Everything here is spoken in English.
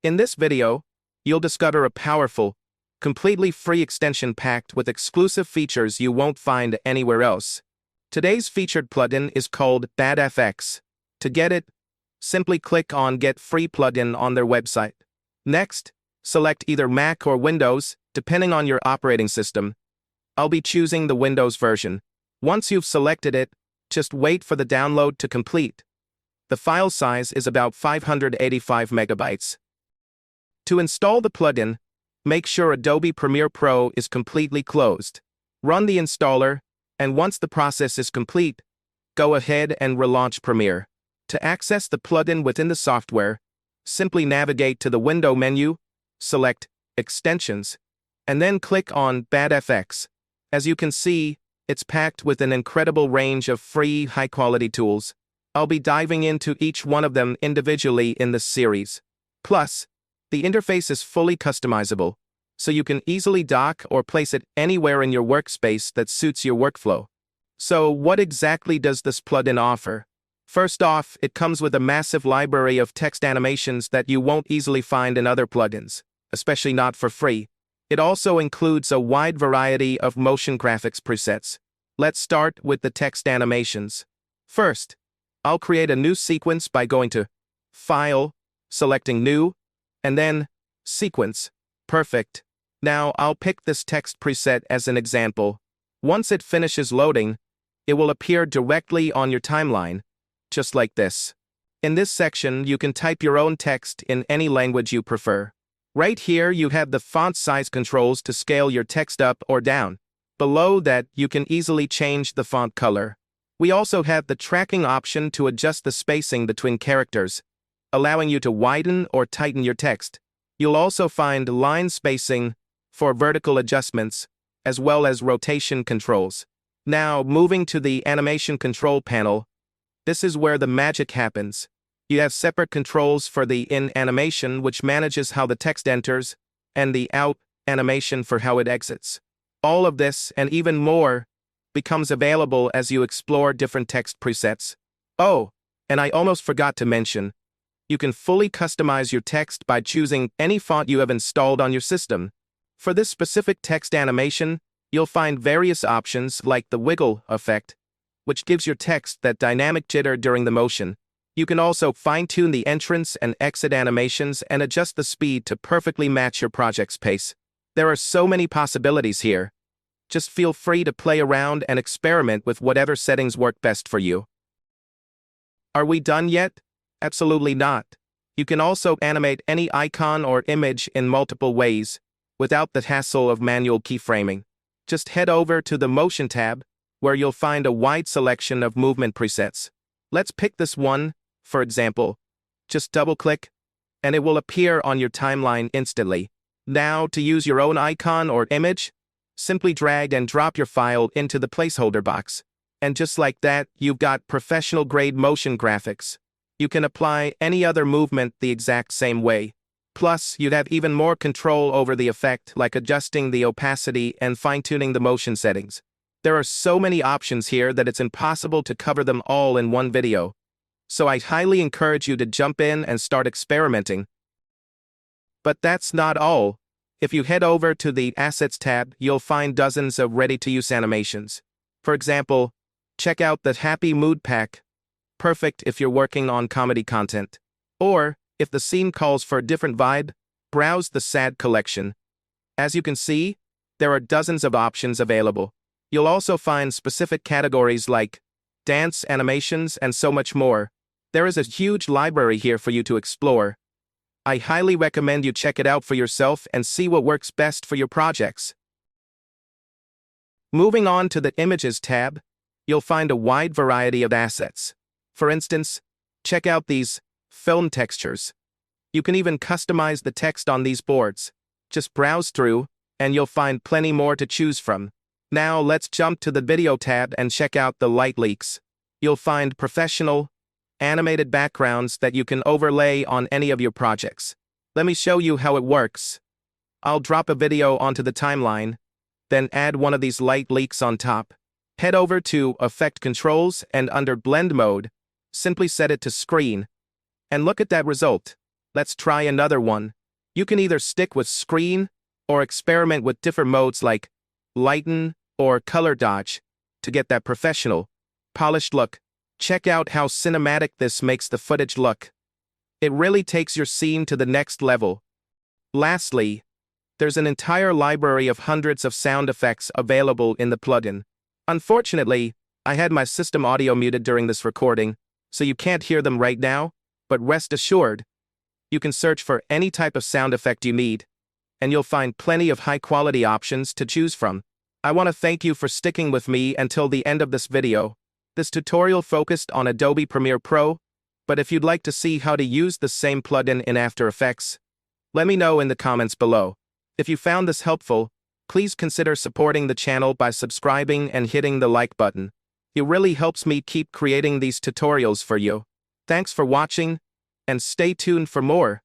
In this video, you'll discover a powerful, completely free extension packed with exclusive features you won't find anywhere else. Today's featured plugin is called SFX. To get it, simply click on Get Free Plugin on their website. Next, select either Mac or Windows, depending on your operating system. I'll be choosing the Windows version. Once you've selected it, just wait for the download to complete. The file size is about 585 megabytes. To install the plugin, make sure Adobe Premiere Pro is completely closed. Run the installer, and once the process is complete, go ahead and relaunch Premiere. To access the plugin within the software, simply navigate to the window menu, select Extensions, and then click on SFX. As you can see, it's packed with an incredible range of free, high-quality tools. I'll be diving into each one of them individually in this series. Plus, the interface is fully customizable, so you can easily dock or place it anywhere in your workspace that suits your workflow. So, what exactly does this plugin offer? First off, it comes with a massive library of text animations that you won't easily find in other plugins, especially not for free. It also includes a wide variety of motion graphics presets. Let's start with the text animations. First, I'll create a new sequence by going to File, selecting New, and then Sequence. Perfect. Now I'll pick this text preset as an example. Once it finishes loading, it will appear directly on your timeline, just like this. In this section, you can type your own text in any language you prefer. Right here, you have the font size controls to scale your text up or down. Below that, you can easily change the font color. We also have the tracking option to adjust the spacing between characters, allowing you to widen or tighten your text. You'll also find line spacing for vertical adjustments, as well as rotation controls. Now, moving to the animation control panel, this is where the magic happens. You have separate controls for the in animation, which manages how the text enters, and the out animation for how it exits. All of this, and even more, becomes available as you explore different text presets. Oh, and I almost forgot to mention, you can fully customize your text by choosing any font you have installed on your system. For this specific text animation, you'll find various options like the wiggle effect, which gives your text that dynamic jitter during the motion. You can also fine-tune the entrance and exit animations and adjust the speed to perfectly match your project's pace. There are so many possibilities here. Just feel free to play around and experiment with whatever settings work best for you. Are we done yet? Absolutely not. You can also animate any icon or image in multiple ways, without the hassle of manual keyframing. Just head over to the Motion tab, where you'll find a wide selection of movement presets. Let's pick this one, for example. Just double-click, and it will appear on your timeline instantly. Now, to use your own icon or image, simply drag and drop your file into the placeholder box. And just like that, you've got professional-grade motion graphics. You can apply any other movement the exact same way. Plus, you'd have even more control over the effect, like adjusting the opacity and fine-tuning the motion settings. There are so many options here that it's impossible to cover them all in one video. So I highly encourage you to jump in and start experimenting. But that's not all. If you head over to the Assets tab, you'll find dozens of ready-to-use animations. For example, check out the Happy Mood Pack. Perfect if you're working on comedy content. Or, if the scene calls for a different vibe, browse the Sad collection. As you can see, there are dozens of options available. You'll also find specific categories like dance, animations, and so much more. There is a huge library here for you to explore. I highly recommend you check it out for yourself and see what works best for your projects. Moving on to the Images tab, you'll find a wide variety of assets. For instance, check out these film textures. You can even customize the text on these boards. Just browse through, and you'll find plenty more to choose from. Now let's jump to the Video tab and check out the light leaks. You'll find professional, animated backgrounds that you can overlay on any of your projects. Let me show you how it works. I'll drop a video onto the timeline, then add one of these light leaks on top. Head over to Effect Controls and under Blend Mode, simply set it to Screen, and look at that result. Let's try another one. You can either stick with screen or experiment with different modes like lighten or color dodge to get that professional, polished look. Check out how cinematic this makes the footage look. It really takes your scene to the next level. Lastly, there's an entire library of hundreds of sound effects available in the plugin. Unfortunately, I had my system audio muted during this recording, so you can't hear them right now, but rest assured, you can search for any type of sound effect you need, and you'll find plenty of high-quality options to choose from. I want to thank you for sticking with me until the end of this video. This tutorial focused on Adobe Premiere Pro, but if you'd like to see how to use the same plugin in After Effects, let me know in the comments below. If you found this helpful, please consider supporting the channel by subscribing and hitting the like button. It really helps me keep creating these tutorials for you. Thanks for watching, and stay tuned for more.